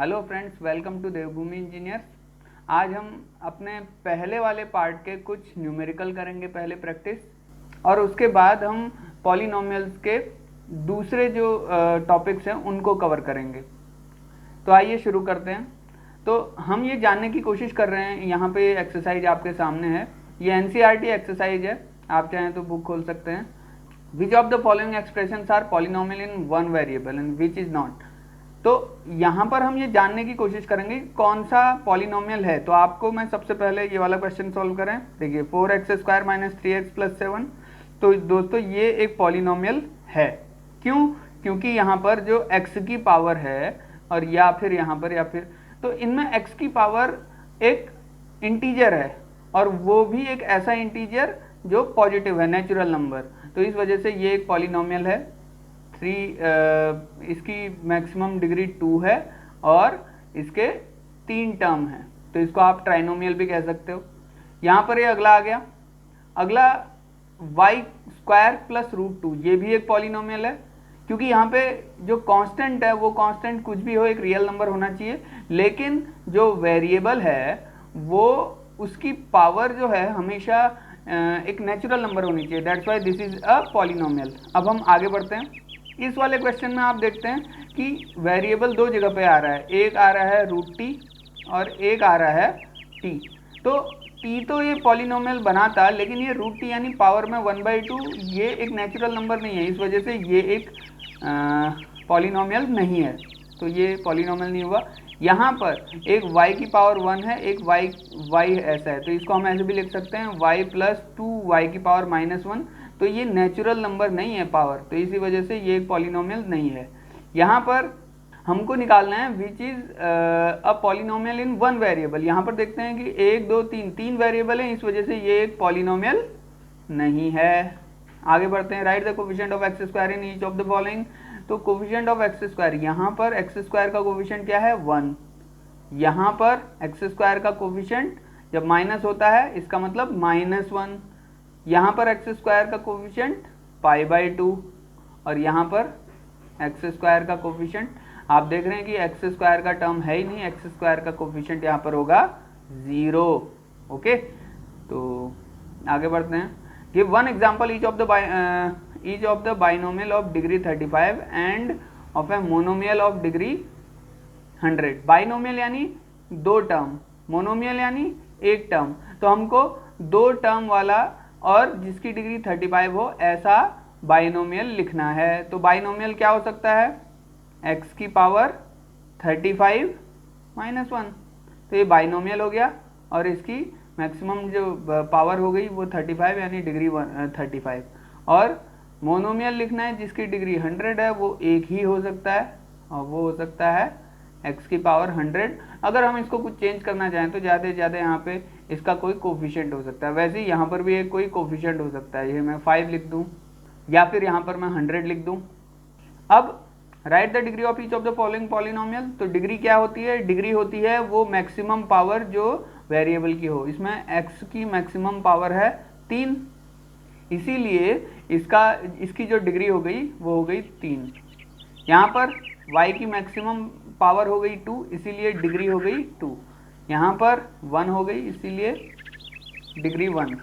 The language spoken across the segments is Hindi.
Hello friends, welcome to Devbhoomi engineers. आज हम अपने पहले वाले पार्ट के कुछ न्यूमेरिकल करेंगे पहले प्रैक्टिस, और उसके बाद हम पॉलिनोमियल्स के दूसरे जो टॉपिक्स हैं उनको कवर करेंगे। तो आइए शुरू करते हैं। तो हम ये जानने की कोशिश कर रहे हैं, यहाँ पे एक्सरसाइज आपके सामने है, ये एनसीईआरटी एक्सरसाइज है, आप चाहें तो बुक खोल सकते हैं। Which of the following expressions are polynomial in one variable and which is not. तो यहाँ पर हम ये जानने की कोशिश करेंगे कौन सा पॉलिनोमियल है। तो आपको मैं सबसे पहले ये वाला क्वेश्चन सॉल्व करें। देखिए 4x² माइनस 3x प्लस 7। तो दोस्तों ये एक पॉलिनोमियल है। क्यों? क्योंकि यहाँ पर जो x की पावर है और या फिर यहाँ पर या फिर तो इनमें x की पावर एक इंटीजर है, और वो भी एक ऐसा इंटीजर जो पॉजिटिव है, नेचुरल नंबर। तो इस वजह से ये एक पॉलिनोमियल है। इसकी मैक्सिमम डिग्री 2 है और इसके 3 टर्म हैं, तो इसको आप ट्राइनोमियल भी कह सकते हो। यहाँ पर ये अगला आ गया। अगला y² प्लस √2, ये भी एक पॉलिनोमियल है, क्योंकि यहाँ पे जो कांस्टेंट है वो कांस्टेंट कुछ भी हो, एक रियल नंबर होना चाहिए, लेकिन जो वेरिएबल है वो उसकी पावर जो है हमेशा एक नेचुरल नंबर होनी चाहिए। That's why this is a polynomial. अब हम आगे बढ़ते हैं। इस वाले क्वेश्चन में आप देखते हैं कि वेरिएबल दो जगह पे आ रहा है, एक आ रहा है √t और एक आ रहा है t। तो t तो ये पॉलिनोमियल बनाता, लेकिन ये √t यानी पावर में 1/2 ये एक नेचुरल नंबर नहीं है, इस वजह से ये एक पॉलिनोमियल नहीं है, तो ये पॉलिनोमियल नहीं हुआ। यहाँ पर एक y की पावर 1 है, एक y ऐसा है, तो इसको हम ऐसे भी लिख सकते हैं y प्लस 2y की पावर -1। तो ये नेचुरल नंबर नहीं है पावर, तो इसी वजह से ये एक पॉलिनोमियल नहीं है। यहाँ पर हमको निकालना है which is a polynomial in one variable. यहाँ पर देखते हैं कि 1 2 3 वेरिएबल हैं, इस वजह से ये एक पॉलिनोमियल नहीं है। आगे बढ़ते हैं। Right the coefficient of x² in each of the following. तो कोफिशिएंट ऑफ x², यहाँ पर x² का कोफिशिएंट क्या है? 1। यहाँ पर x² का कोफिशिएंट जब माइनस होता है इसका मतलब -1। यहाँ पर x² का कोफिशिएंट π/2 और यहाँ पर x² का कोफिशिएंट आप देख रहे हैं कि x² का टर्म है ही नहीं, x² का कोफिशिएंट यहाँ पर होगा 0। ओके, तो आगे बढ़ते हैं। Give one example each of the binomial of degree 35 and of a monomial of degree 100। Binomial यानी 2 टर्म, मोनोमियल यानी 1 टर्म। तो हमको 2 टर्म वाला और जिसकी डिग्री 35 हो ऐसा बाइनोमियल लिखना है। तो बाइनोमियल क्या हो सकता है? x की पावर 35 -1, तो ये बाइनोमियल हो गया, और इसकी मैक्सिमम जो पावर हो गई वो 35 यानी डिग्री 35। और मोनोमियल लिखना है जिसकी डिग्री 100 है, वो एक ही हो सकता है, और वो हो सकता है x की पावर 100। अगर हम इसको कुछ चेंज करना चाहें तो ज़्यादा से ज़्यादा यहाँ पे इसका कोई कोफिशिएंट हो सकता है। वैसे ही यहाँ पर भी एक कोई कोफिशिएंट हो सकता है, ये मैं 5 लिख दूँ या फिर यहाँ पर मैं 100 लिख दूँ। अब right the degree of each of the following polynomial. तो डिग्री क्या होती है? डिग्री होती है वो मैक्सिमम पावर जो वेरिएबल की हो। इसमें x की मैक्सिमम पावर है 3, इसीलिए इसकी जो डिग्री हो गई वो हो गई 3। यहाँ पर y की मैक्सिमम पावर हो गई 2, इसीलिए डिग्री हो गई 2। यहाँ पर 1 हो गई, इसीलिए डिग्री 1।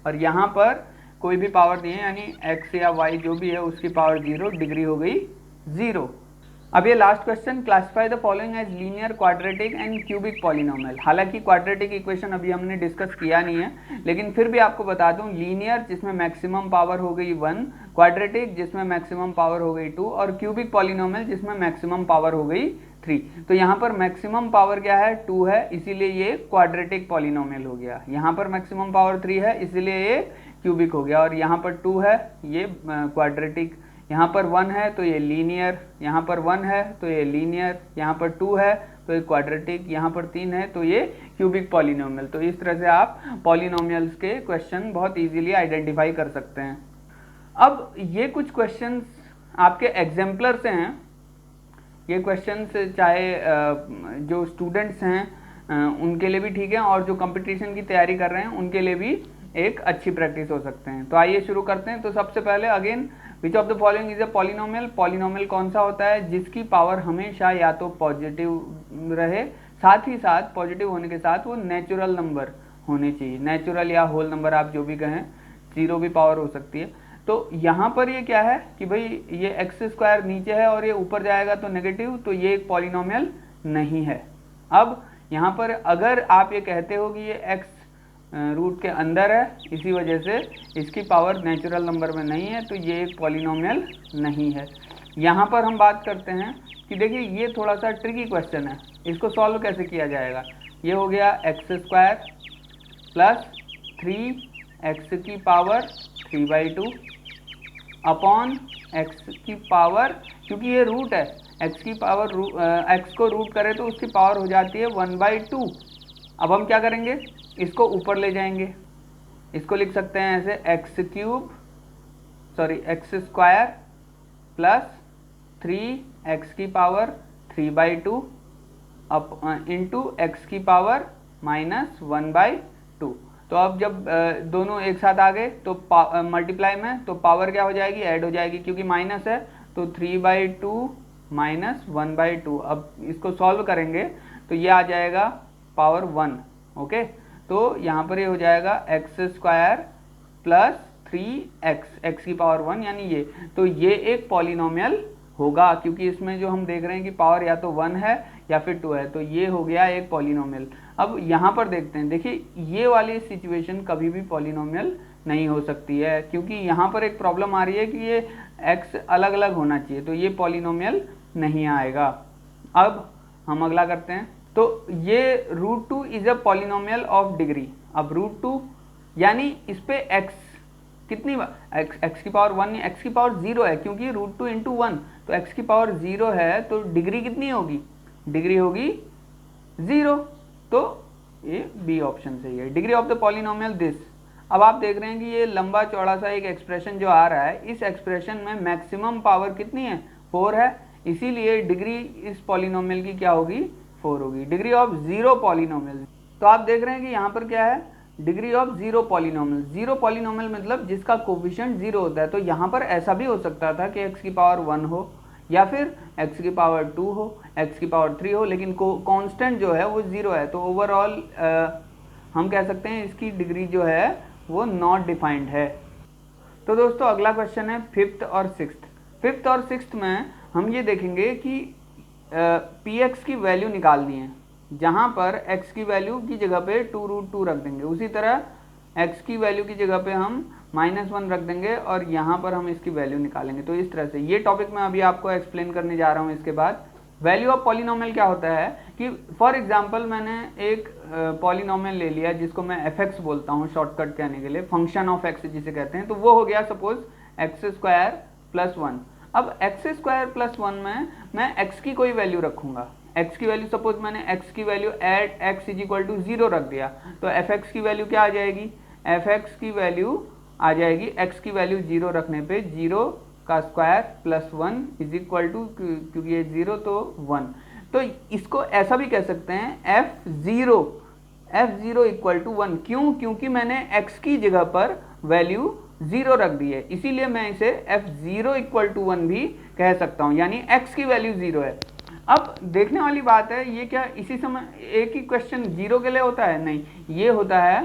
और यहाँ पर कोई भी पावर नहीं है, यानी x या y जो भी है उसकी पावर 0, डिग्री हो गई 0। अब ये last question, classify the following as linear, quadratic and cubic polynomial. हालांकि क्वाड्रेटिक इक्वेशन अभी हमने डिस्कस किया नहीं है, लेकिन फिर भी आपको बता दूं, लीनियर जिसमें मैक्सिमम पावर हो गई 1, क्वाड्रेटिक जिसमें मैक्सिमम पावर हो गई 2, और क्यूबिक पॉलिनोमियल जिसमें मैक्सिमम पावर हो गई 3। तो यहाँ पर मैक्सिमम पावर क्या है? 2 है, इसीलिए ये क्वाड्रेटिक पॉलिनोमियल हो गया। यहाँ पर मैक्सिमम पावर 3 है, इसीलिए ये क्यूबिक हो गया, और यहाँ पर 2 है, ये क्वाड्रेटिक। यहाँ पर 1 है तो ये लीनियर, यहाँ पर 1 है तो ये लीनियर, यहाँ पर 2 है तो ये क्वाड्रेटिक, यहाँ पर 3 है तो ये क्यूबिक पॉलिनोमियल। तो इस तरह से आप पॉलिनोमियल्स के क्वेश्चन बहुत इजीली आइडेंटिफाई कर सकते हैं। अब ये कुछ क्वेश्चंस आपके एग्जाम्पलर से हैं। ये क्वेश्चंस चाहे जो स्टूडेंट्स हैं उनके लिए भी ठीक है, और जो कंपटीशन की तैयारी कर रहे हैं उनके लिए भी एक अच्छी प्रैक्टिस हो सकते हैं। तो आइए शुरू करते हैं। तो सबसे पहले again which of the following is a polynomial. Polynomial कौन सा होता है? जिसकी पावर हमेशा या तो पॉजिटिव रहे, साथ ही साथ पॉजिटिव होने के साथ वो नेचुरल नंबर होने चाहिए, नेचुरल या होल नंबर आप जो भी कहें, जीरो भी पावर हो सकती है। तो यहाँ पर ये क्या है कि भाई ये एक्स स्क्वायर नीचे है और ये ऊपर जाएगा तो नेगेटिव, तो ये एक पॉलिनोमियल नहीं है। अब यहाँ पर अगर आप ये कहते हो कि ये एक्स रूट के अंदर है, इसी वजह से इसकी पावर नेचुरल नंबर में नहीं है, तो ये एक पॉलिनोमियल नहीं है। यहाँ पर हम बात करते हैं कि देखिए ये थोड़ा सा ट्रिकी क्वेश्चन है, इसको सॉल्व कैसे किया जाएगा। ये हो गया एक्स स्क्वायर प्लस 3x की पावर 3/2 अपॉन एक्स की पावर, क्योंकि ये रूट है, एक्स की पावर एक्स को रूट करें तो उसकी पावर हो जाती है 1/2। अब हम क्या करेंगे, इसको ऊपर ले जाएंगे, इसको लिख सकते हैं ऐसे एक्स स्क्वायर प्लस 3x की पावर 3/2 इंटू एक्स की पावर -1/2। तो अब जब दोनों एक साथ आ गए तो मल्टीप्लाई में, तो पावर क्या हो जाएगी, ऐड हो जाएगी, क्योंकि माइनस है तो 3/2 माइनस 1/2। अब इसको सॉल्व करेंगे तो ये आ जाएगा पावर 1। ओके, तो यहाँ पर ये हो जाएगा x square plus 3x, x की पावर 1 यानी ये, तो ये एक पॉलिनोमियल होगा, क्योंकि इसमें जो हम देख रहे हैं कि पावर या तो 1 है या फिर 2 है, तो ये हो गया एक पॉलिनोमियल। अब यहाँ पर देखते हैं, देखिए ये वाली सिचुएशन कभी भी पॉलिनोमियल नहीं हो सकती है, क्योंकि यहाँ पर एक प्रॉब्लम आ रही है कि ये x अलग अलग होना चाहिए, तो ये पॉलिनोमियल नहीं आएगा। अब हम अगला करते हैं, तो ये √2 is a polynomial of degree. अब √2 यानी इस पे x कितनी x की पावर 1 नहीं, x की पावर 0 है, क्योंकि √2 इंटू 1, तो x की पावर 0 है, तो डिग्री कितनी होगी, डिग्री होगी 0, तो ये बी ऑप्शन सही है, degree of the polynomial this. अब आप देख रहे हैं कि ये लंबा चौड़ा सा एक एक्सप्रेशन जो आ रहा है, इस एक्सप्रेशन में मैक्सिमम पावर कितनी है, 4 है, इसीलिए डिग्री इस पॉलिनोमियल की क्या होगी, 4 होगी, डिग्री ऑफ 0 पॉलिनोमियल। तो आप देख रहे हैं कि यहाँ पर क्या है, डिग्री ऑफ 0 पॉलिनोमियल। 0 पॉलिनोमियल मतलब जिसका कोफिशिएंट 0 होता है, तो यहाँ पर ऐसा भी हो सकता था कि x की पावर 1 हो या फिर x की पावर 2 हो, x की पावर 3 हो, लेकिन कांस्टेंट जो है वो 0 है, तो ओवरऑल हम कह सकते हैं इसकी डिग्री जो है वो नॉट डिफाइंड है। तो दोस्तों अगला क्वेश्चन है 5th और 6th। 5th और 6th में हम ये देखेंगे कि px की वैल्यू निकालनी है, जहाँ पर x की वैल्यू की जगह पे 2√2 रख देंगे, उसी तरह x की वैल्यू की जगह पे हम -1 रख देंगे और यहाँ पर हम इसकी वैल्यू निकालेंगे। तो इस तरह से ये टॉपिक मैं अभी आपको एक्सप्लेन करने जा रहा हूँ। इसके बाद वैल्यू ऑफ पॉलिनोमियल क्या होता है कि फॉर एग्जांपल मैंने एक पॉलिनोमियल ले लिया जिसको मैं fx बोलता हूँ शॉर्टकट कहने के लिए, फंक्शन ऑफ x जिसे कहते हैं, तो वो हो गया सपोज x² + 1। अब x² + 1 में मैं x की कोई वैल्यू रखूंगा, x की वैल्यू सपोज मैंने x की वैल्यू एट x = 0 रख दिया, तो fx की वैल्यू क्या आ जाएगी, fx की वैल्यू आ जाएगी x की वैल्यू 0 रखने पे 0 का स्क्वायर प्लस 1 = क्योंकि ये 0 तो 1। तो इसको ऐसा भी कह सकते हैं f0 = 1, क्यों, क्योंकि मैंने x की जगह पर वैल्यू 0 रख दी है, इसीलिए मैं इसे f0 = 1 भी कह सकता हूँ, यानी x की वैल्यू 0 है। अब देखने वाली बात है, ये क्या इसी समय एक ही क्वेश्चन 0 के लिए होता है, नहीं, ये होता है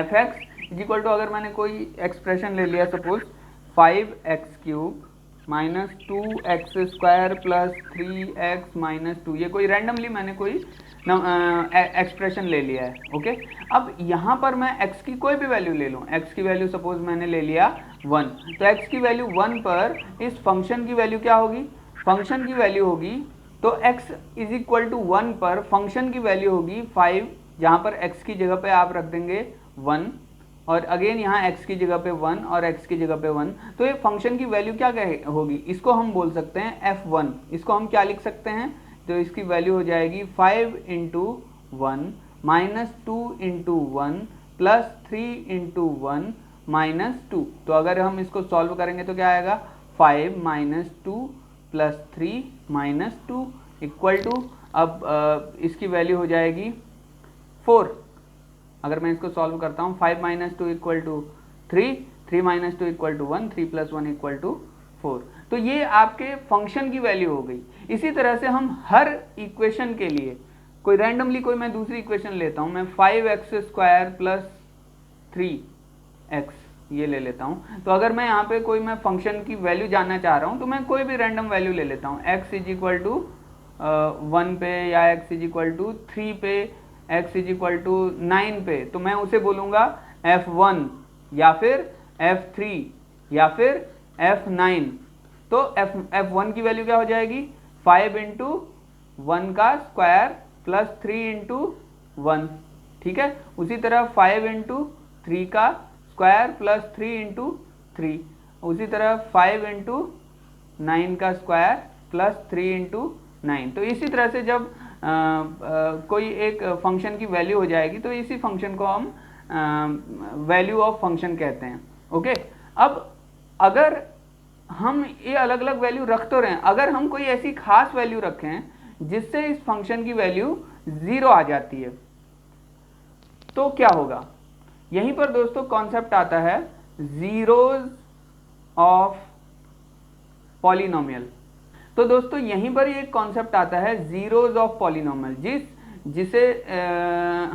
fx = अगर मैंने कोई एक्सप्रेशन ले लिया सपोज 5x³ - 2x² + 3x - 2, ये कोई रैंडमली मैंने कोई एक्सप्रेशन ले लिया है। ओके, अब यहाँ पर मैं x की कोई भी वैल्यू ले लूँ, x की वैल्यू सपोज मैंने ले लिया 1, तो x की वैल्यू 1 पर इस फंक्शन की वैल्यू क्या होगी, फंक्शन की वैल्यू होगी, तो x = 1 पर फंक्शन की वैल्यू होगी 5, जहाँ पर x की जगह पे आप रख देंगे 1 और अगेन यहाँ x की जगह पे 1 और x की जगह पे 1, तो ये फंक्शन की वैल्यू क्या होगी, इसको हम बोल सकते हैं f1। इसको हम क्या लिख सकते हैं, तो इसकी वैल्यू हो जाएगी 5 × 1 - 2 × 1 + 3 × 1 - 2। तो अगर हम इसको सॉल्व करेंगे तो क्या आएगा, 5 - 2 + 3 - 2 = अब इसकी वैल्यू हो जाएगी 4। अगर मैं इसको सॉल्व करता हूँ 5 - 2 = 3, 3 minus 2 equal to 1, 3 plus 1 equal to 4। तो ये आपके फंक्शन की वैल्यू हो गई। इसी तरह से हम हर इक्वेशन के लिए कोई रैंडमली कोई मैं दूसरी इक्वेशन लेता हूँ, मैं 5x² प्लस 3x ये ले लेता हूँ। तो अगर मैं यहाँ पे कोई मैं फंक्शन की वैल्यू जानना चाह रहा हूँ तो मैं कोई भी रैंडम वैल्यू ले लेता हूँ, x इज इक्वल टू 1 पे या x इज इक्वल टू 3 पे, x इज इक्वल टू 9 पे, तो मैं उसे बोलूँगा f1 या फिर f3 या फिर f9। तो f1 की वैल्यू क्या हो जाएगी, 5 इंटू 1 का स्क्वायर प्लस 3 इंटू 1, ठीक है। उसी तरह 5 इंटू 3 का स्क्वायर प्लस 3 इंटू 3, उसी तरह 5 इंटू 9 का स्क्वायर प्लस 3 इंटू 9। तो इसी तरह से जब कोई एक फंक्शन की वैल्यू हो जाएगी तो इसी फंक्शन को हम वैल्यू ऑफ फंक्शन कहते हैं। ओके, अब अगर हम ये अलग अलग वैल्यू रख तो रहे हैं, अगर हम कोई ऐसी खास वैल्यू रखें जिससे इस फंक्शन की वैल्यू 0 आ जाती है तो क्या होगा। यहीं पर दोस्तों कॉन्सेप्ट आता है जीरोज ऑफ पॉलिनोमियल। तो दोस्तों यहीं पर एक कॉन्सेप्ट आता है जीरोज ऑफ पॉलिनोमियल, जिसे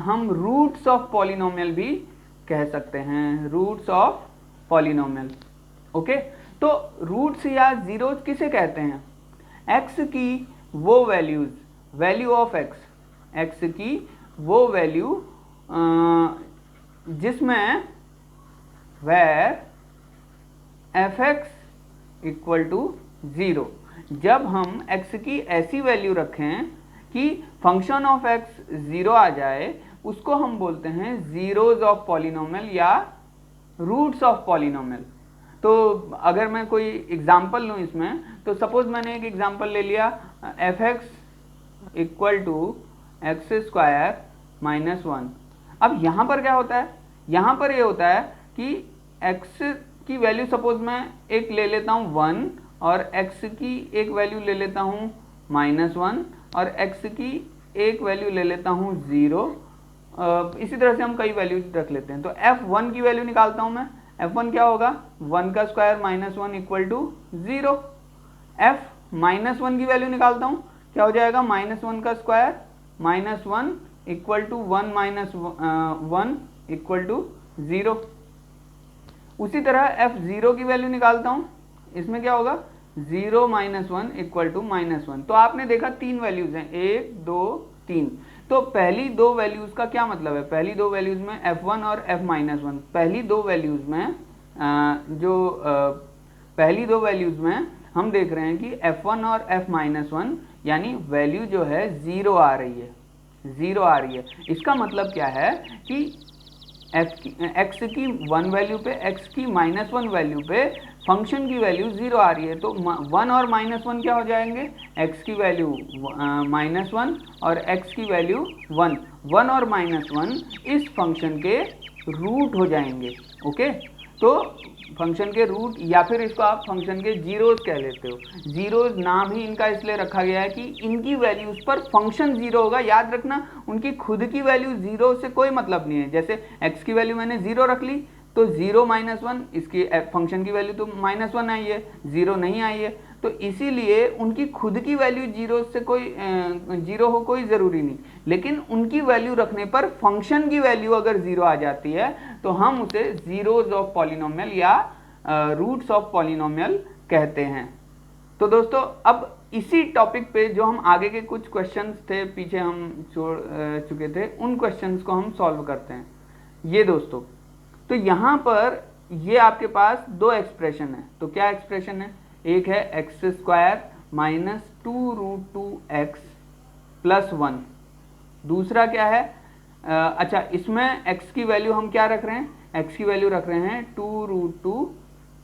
हम रूट्स ऑफ पॉलिनोमियल भी कह सकते हैं, रूट्स ऑफ पॉलिनोमियल। ओके, तो रूट्स या जीरोज किसे कहते हैं, एक्स की वो वैल्यूज, वैल्यू ऑफ एक्स की वो वैल्यू जिसमें where f(x) इक्वल टू 0, जब हम x की ऐसी वैल्यू रखें कि फंक्शन ऑफ x 0 आ जाए, उसको हम बोलते हैं जीरोज ऑफ पॉलिनोमियल या रूट्स ऑफ पॉलिनोमियल। तो अगर मैं कोई एग्जांपल लूँ इसमें, तो सपोज मैंने एक एग्जांपल ले लिया f(x) equal to x² minus 1। अब यहाँ पर क्या होता है, यहाँ पर ये होता है कि x की वैल्यू सपोज मैं एक ले लेता हूँ 1 और x की एक वैल्यू ले लेता हूँ -1 और x की एक वैल्यू ले लेता हूँ 0। इसी तरह से हम कई वैल्यू रख लेते हैं। तो f1 की वैल्यू निकालता हूँ मैं, f1 क्या होगा, 1 का स्क्वायर -1 इक्वल टू 0। f-1 की वैल्यू निकालता हूँ, क्या हो जाएगा, -1 का square -1 equal to 1 minus 1 equal to 0। उसी तरह f0 की वैल्यू निकालता हूँ, इसमें क्या होगा, 0 माइनस 1 इक्वल टू -1। तो आपने देखा 3 वैल्यूज हैं, 1 2 3। तो पहली दो वैल्यूज का क्या मतलब है, पहली दो वैल्यूज में f1 और f-1, पहली दो वैल्यूज में पहली दो वैल्यूज में हम देख रहे हैं कि f1 और f-1 यानी वैल्यू जो है 0 आ रही है, 0 आ रही है। इसका मतलब क्या है कि x की 1 वैल्यू पे, x की -1 वैल्यू पे फंक्शन की वैल्यू 0 आ रही है। तो 1 और -1 क्या हो जाएंगे, x की वैल्यू -1 और x की वैल्यू 1। 1 और -1 इस फंक्शन के रूट हो जाएंगे। ओके, तो फंक्शन के रूट या फिर इसको आप फंक्शन के जीरोज कह लेते हो। जीरोज नाम ही इनका इसलिए रखा गया है कि इनकी वैल्यूज पर फंक्शन 0 होगा। याद रखना, उनकी खुद की वैल्यू 0 से कोई मतलब नहीं है। जैसे x की वैल्यू मैंने 0 रख ली तो 0 -1, इसकी फंक्शन की वैल्यू तो -1 आई है, 0 नहीं आई है। तो इसीलिए उनकी खुद की वैल्यू 0 से कोई 0 हो कोई ज़रूरी नहीं, लेकिन उनकी वैल्यू रखने पर फंक्शन की वैल्यू अगर 0 आ जाती है तो हम उसे जीरोज ऑफ पॉलिनोमियल या रूट्स ऑफ पॉलिनोमियल कहते हैं। तो दोस्तों अब इसी टॉपिक पे जो हम आगे के कुछ क्वेश्चंस थे पीछे हम छोड़ चुके थे, उन क्वेश्चंस को हम सॉल्व करते हैं। ये दोस्तों, तो यहाँ पर ये आपके पास दो एक्सप्रेशन है। तो क्या एक्सप्रेशन है, एक है x² माइनस 2√2x प्लस 1। दूसरा क्या है, अच्छा इसमें x की वैल्यू हम क्या रख रहे हैं, x की वैल्यू रख रहे हैं 2√2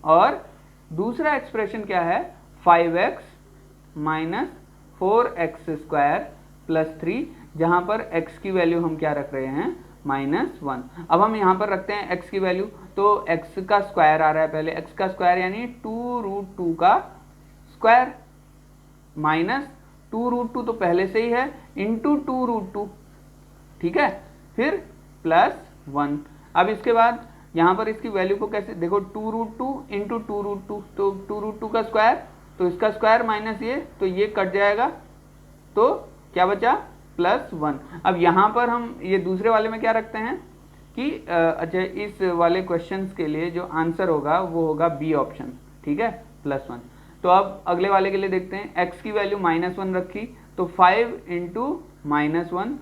और दूसरा एक्सप्रेशन क्या है 5x माइनस 4x² प्लस 3, जहाँ पर x की वैल्यू हम क्या रख रहे हैं -1। अब हम यहाँ पर रखते हैं x की वैल्यू, तो x का स्क्वायर आ रहा है, पहले x का स्क्वायर यानी 2√2 का स्क्वायर माइनस 2√2 तो पहले से ही है इंटू 2√2, ठीक है, फिर प्लस 1। अब इसके बाद यहाँ पर इसकी वैल्यू को कैसे देखो, 2√2 इंटू 2√2, तो 2√2 का स्क्वायर, तो इसका स्क्वायर माइनस ये, तो ये कट जाएगा, तो क्या बचा +1। अब यहाँ पर हम ये दूसरे वाले में क्या रखते हैं कि अच्छा इस वाले क्वेश्चंस के लिए जो आंसर होगा वो होगा बी ऑप्शन, ठीक है, +1। तो अब अगले वाले के लिए देखते हैं, x की वैल्यू -1 रखी, तो 5 इंटू -1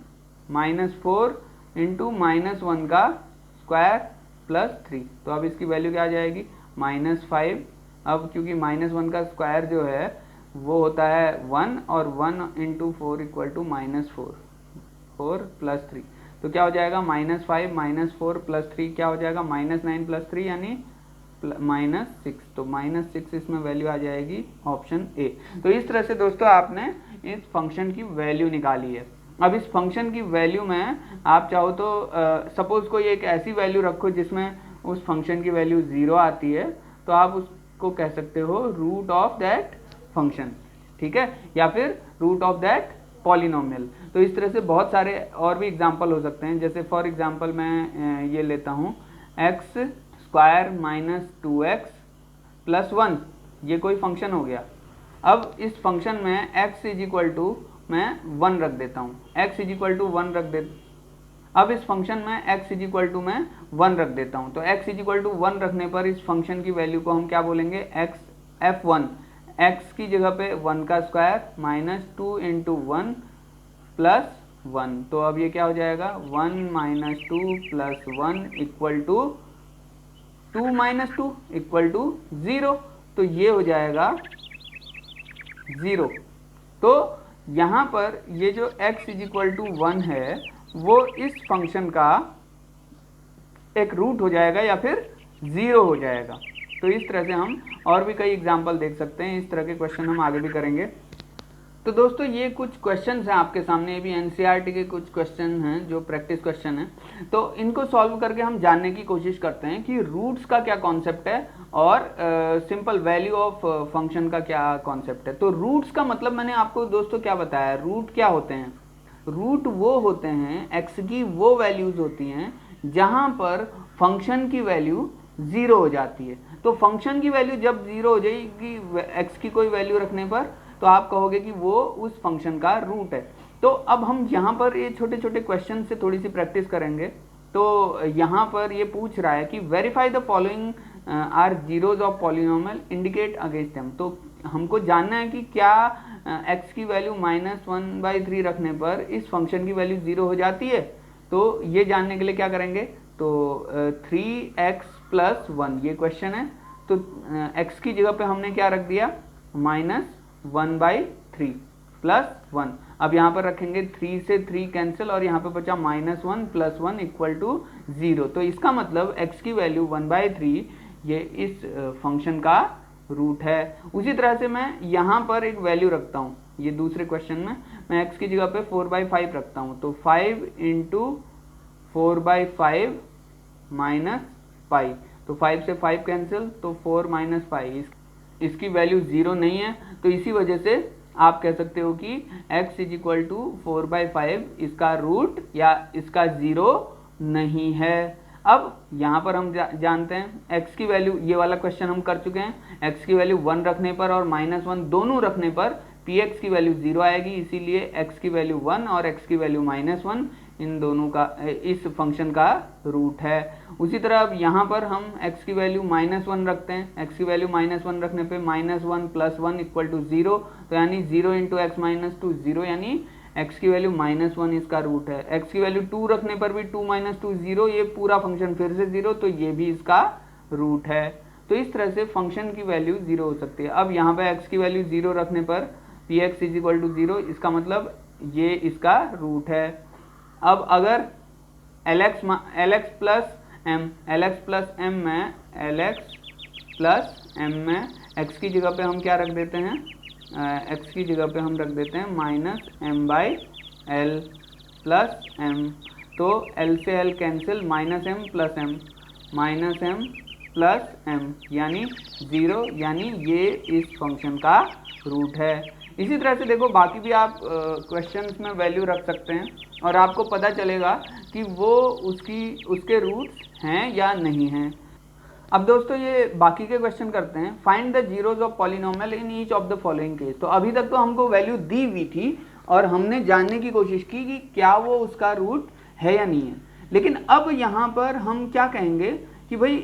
-4 इंटू -1 का स्क्वायर +3, तो अब इसकी वैल्यू क्या आ जाएगी -5। अब क्योंकि -1 का स्क्वायर जो है वो होता है 1 और 1 इंटू 4 इक्वल टू -4, 4 + 3, तो क्या हो जाएगा -5 -4 + 3 क्या हो जाएगा -9 + 3 यानी -6, तो -6 इसमें वैल्यू आ जाएगी ऑप्शन ए। तो इस तरह से दोस्तों आपने इस फंक्शन की वैल्यू निकाली है। अब इस फंक्शन की वैल्यू में आप चाहो तो सपोज कोई एक ऐसी वैल्यू रखो जिसमें उस फंक्शन की वैल्यू 0 आती है, तो आप उसको कह सकते हो रूट ऑफ दैट फंक्शन, ठीक है, या फिर रूट ऑफ दैट पॉलिनोमियल। तो इस तरह से बहुत सारे और भी एग्जाम्पल हो सकते हैं, जैसे फॉर एग्जाम्पल मैं ये लेता हूँ x² - 2x + 1, ये कोई फंक्शन हो गया। अब इस फंक्शन में x = मैं 1 रख देता हूँ, x = 1 रख दे। अब इस फंक्शन में x = मैं 1 रख देता हूँ, तो x = 1 रखने पर इस फंक्शन की वैल्यू को हम क्या बोलेंगे, f1, x की जगह पे 1 का स्क्वायर -2 इंटू 1 + 1, तो अब ये क्या हो जाएगा 1 - 2 + 1 इक्वल टू 2 - 2 इक्वल टू 0, तो ये हो जाएगा 0। तो यहाँ पर ये जो x = 1 है वो इस फंक्शन का एक रूट हो जाएगा या फिर 0 हो जाएगा। तो इस तरह से हम और भी कई एग्जाम्पल देख सकते हैं, इस तरह के क्वेश्चन हम आगे भी करेंगे। तो दोस्तों ये कुछ क्वेश्चंस हैं आपके सामने, ये भी एनसीईआरटी के कुछ क्वेश्चन हैं जो प्रैक्टिस क्वेश्चन हैं। तो इनको सॉल्व करके हम जानने की कोशिश करते हैं कि रूट्स का क्या कॉन्सेप्ट है और सिंपल वैल्यू ऑफ फंक्शन का क्या कॉन्सेप्ट है। तो रूट्स का मतलब मैंने आपको दोस्तों क्या बताया, रूट क्या होते हैं, रूट वो होते हैं, एक्स की वो वैल्यूज होती हैं जहां पर फंक्शन की वैल्यू 0 हो जाती है। तो फंक्शन की वैल्यू जब 0 हो जाएगी एक्स की कोई वैल्यू रखने पर, तो आप कहोगे कि वो उस फंक्शन का रूट है। तो अब हम यहाँ पर ये छोटे छोटे क्वेश्चन से थोड़ी सी प्रैक्टिस करेंगे। तो यहाँ पर ये पूछ रहा है कि verify the following are zeros of polynomial indicate against them. तो हमको जानना है कि क्या x की वैल्यू -1/3 रखने पर इस फंक्शन की वैल्यू 0 हो जाती है। तो ये जानने के लिए क्या करेंगे, तो 3x + 1 ये क्वेश्चन है। तो x की जगह पे हमने क्या रख दिया -1/3 + 1। अब यहाँ पर रखेंगे 3 से 3 कैंसिल और यहाँ पे बचा -1 + 1 इक्वल टू 0। तो इसका मतलब x की वैल्यू 1/3 ये इस फंक्शन का रूट है। उसी तरह से मैं यहाँ पर एक वैल्यू रखता हूँ, ये दूसरे क्वेश्चन में मैं x की जगह पे 4/5 रखता हूँ। तो 5 × 4/5 -π, तो 5 से 5 कैंसिल, तो 4 - π, इसकी वैल्यू 0 नहीं है। तो इसी वजह से आप कह सकते हो कि x = 4/5 इसका रूट या इसका 0 नहीं है। अब यहाँ पर हम जानते हैं x की वैल्यू, ये वाला क्वेश्चन हम कर चुके हैं, x की वैल्यू 1 रखने पर और -1 दोनों रखने पर px की वैल्यू 0 आएगी, इसीलिए x की वैल्यू 1 और x की वैल्यू -1 इन दोनों का इस फंक्शन का रूट है। उसी तरह अब यहाँ पर हम x की वैल्यू -1 रखते हैं, x की वैल्यू -1 रखने पे -1 + 1 इक्वल टू 0, तो यानी 0 × x - 2 0, यानी x की वैल्यू -1 इसका रूट है। x की वैल्यू 2 रखने पर भी 2 - 2 0, ये पूरा फंक्शन फिर से 0, तो ये भी इसका रूट है। तो इस तरह से फंक्शन की वैल्यू 0 हो सकती है। अब यहाँ पे x की वैल्यू 0 रखने पर px = 0, इसका मतलब ये इसका रूट है। अब अगर lx + m में x की जगह पे हम क्या रख देते हैं, x की जगह पे हम रख देते हैं -m/l + m, तो l से l कैंसिल, -m + m यानी 0, यानी ये इस फंक्शन का रूट है। इसी तरह से देखो बाकी भी आप क्वेश्चंस में वैल्यू रख सकते हैं और आपको पता चलेगा कि वो उसके रूट्स हैं या नहीं हैं। अब दोस्तों ये बाकी के क्वेश्चन करते हैं। Find the zeros of polynomial in each of the following case. तो अभी तक तो हमको वैल्यू दी हुई थी और हमने जानने की कोशिश की कि क्या वो उसका रूट है या नहीं है, लेकिन अब यहाँ पर हम क्या कहेंगे कि भाई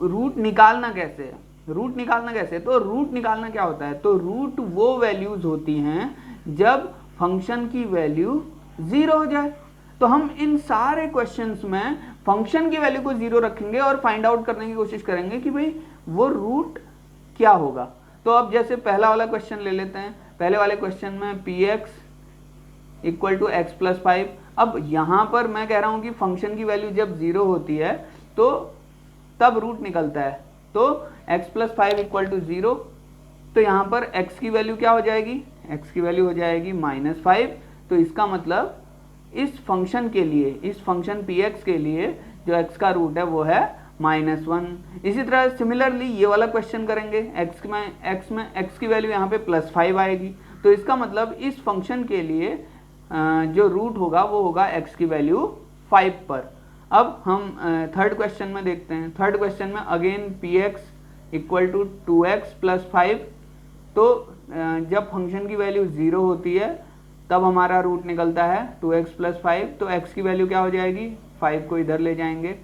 रूट निकालना कैसे है। रूट निकालना कैसे, तो रूट निकालना क्या होता है, तो रूट वो वैल्यूज होती हैं जब फंक्शन की वैल्यू 0 हो जाए। तो हम इन सारे क्वेश्चंस में फंक्शन की वैल्यू को 0 रखेंगे और फाइंड आउट करने की कोशिश करेंगे कि भाई वो रूट क्या होगा। तो अब जैसे पहला वाला क्वेश्चन ले लेते हैं। पहले वाले क्वेश्चन में px equal to x plus 5। अब यहाँ पर मैं कह रहा हूँ कि फंक्शन की वैल्यू जब 0 होती है तो तब रूट निकलता है। तो x प्लस 5 इक्वल टू 0, तो यहाँ पर x की वैल्यू क्या हो जाएगी, x की वैल्यू हो जाएगी -5। तो इसका मतलब इस फंक्शन के लिए, इस फंक्शन px के लिए जो x का रूट है वो है -1। इसी तरह सिमिलरली ये वाला क्वेश्चन करेंगे। x की वैल्यू यहाँ पे +5 आएगी, तो इसका मतलब इस फंक्शन के लिए जो रूट होगा वो होगा x की वैल्यू 5 पर। अब हम थर्ड क्वेश्चन में देखते हैं। थर्ड क्वेश्चन में again px equal to 2x plus 5। तो जब फंक्शन की वैल्यू 0 होती है तब हमारा रूट निकलता है 2x प्लस 5। तो x की वैल्यू क्या हो जाएगी, 5 को इधर ले जाएंगे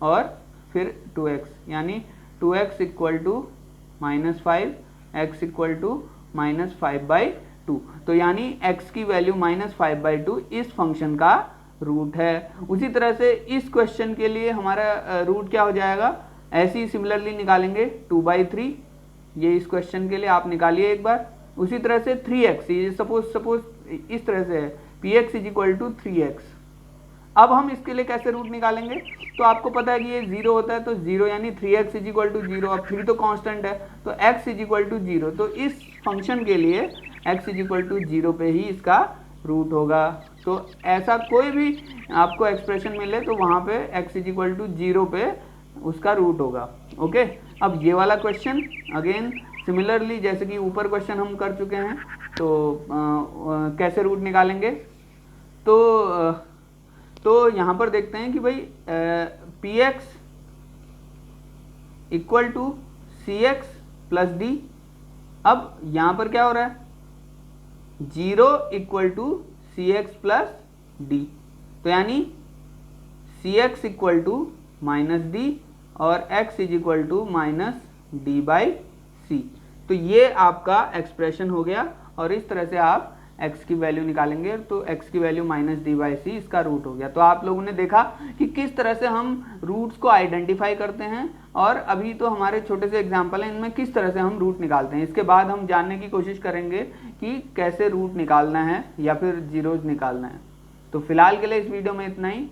और फिर 2x, यानी 2x equal to -5, x equal to -5/2। तो यानी x की वैल्यू -5/2 इस फंक्शन का रूट है। उसी तरह से इस क्वेश्चन के लिए हमारा रूट क्या हो जाएगा, ऐसे ही सिमिलरली निकालेंगे 2/3। ये इस क्वेश्चन के लिए आप निकालिए एक बार। उसी तरह से 3x, ये सपोज इस तरह से है px is equal to 3x। अब हम इसके लिए कैसे रूट निकालेंगे, तो आपको पता है कि ये 0 होता है, तो 0 यानी 3x इज इक्वल टू 0। अब 3 तो कांस्टेंट है, तो x इज इक्वल टू 0। तो इस फंक्शन के लिए x इज इक्वल टू 0 पे ही इसका रूट होगा। तो ऐसा कोई भी आपको एक्सप्रेशन मिले तो वहाँ पे x इज इक्वल टू 0 पे उसका रूट होगा। ओके, अब ये वाला क्वेश्चन अगेन सिमिलरली जैसे कि ऊपर क्वेश्चन हम कर चुके हैं, तो कैसे रूट निकालेंगे। तो यहाँ पर देखते हैं कि भाई px equal to cx plus D. अब यहाँ पर क्या हो रहा है, 0 equal to cx plus D. तो यानी cx इक्वल टू -d और x is equal to -d/c। तो ये आपका एक्सप्रेशन हो गया और इस तरह से आप x की वैल्यू निकालेंगे तो x की वैल्यू -d/c इसका रूट हो गया। तो आप लोगों ने देखा कि किस तरह से हम रूट्स को आइडेंटिफाई करते हैं, और अभी तो हमारे छोटे से एग्जाम्पल हैं, इनमें किस तरह से हम रूट निकालते हैं। इसके बाद हम जानने की कोशिश करेंगे कि कैसे रूट निकालना है या फिर जीरोज निकालना है। तो फिलहाल के लिए इस वीडियो में इतना ही।